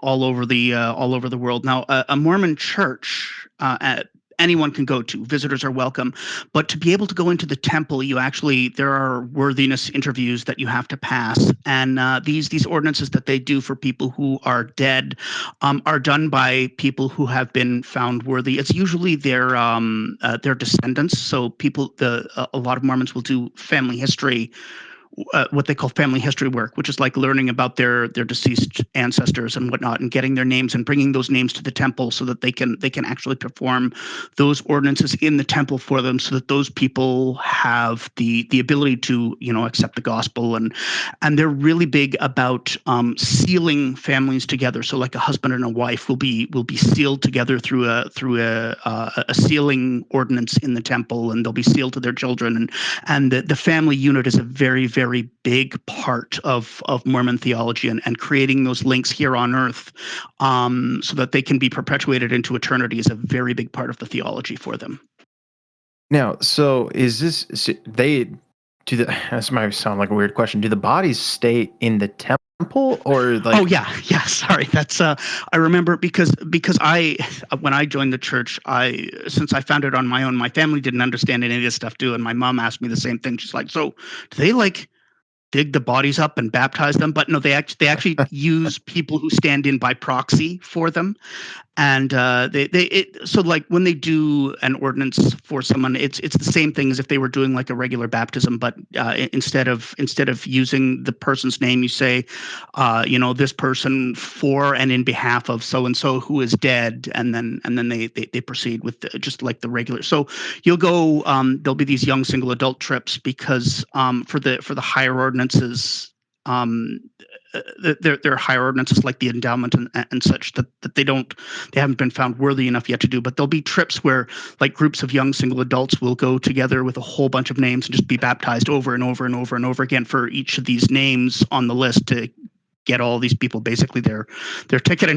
all over the world. Now, a Mormon church, anyone can go to. Visitors are welcome, but to be able to go into the temple, there are worthiness interviews that you have to pass, and these ordinances that they do for people who are dead are done by people who have been found worthy. It's usually their descendants. So a lot of Mormons will do family history, what they call family history work, which is like learning about their deceased ancestors and whatnot, and getting their names and bringing those names to the temple so that they can actually perform those ordinances in the temple for them, so that those people have the ability to accept the gospel. And they're really big about sealing families together. So like a husband and a wife will be sealed together through a sealing ordinance in the temple, and they'll be sealed to their children. And the family unit is a very, very big part of Mormon theology, and creating those links here on earth, so that they can be perpetuated into eternity, is a very big part of the theology for them. Now, so is this they do the this might sound like a weird question. Do the bodies stay in the temple or Oh like yeah, yeah. Sorry, that's I remember because I when I joined the church, I since I found it on my own, my family didn't understand any of this stuff too, and my mom asked me the same thing. She's like, "So, do they like dig the bodies up and baptize them?" But no, they actually use people who stand in by proxy for them. And so like when they do an ordinance for someone, it's the same thing as if they were doing like a regular baptism, but instead of using the person's name, you say, this person for and in behalf of so and so who is dead, and then they proceed with just like the regular. So you'll go, there'll be these young single adult trips, because for the higher ordinances, um, there are higher ordinances like the endowment and such, that they haven't been found worthy enough yet to do. But there'll be trips where like groups of young single adults will go together with a whole bunch of names and just be baptized over and over and over and over again for each of these names on the list, to get all these people basically their ticket.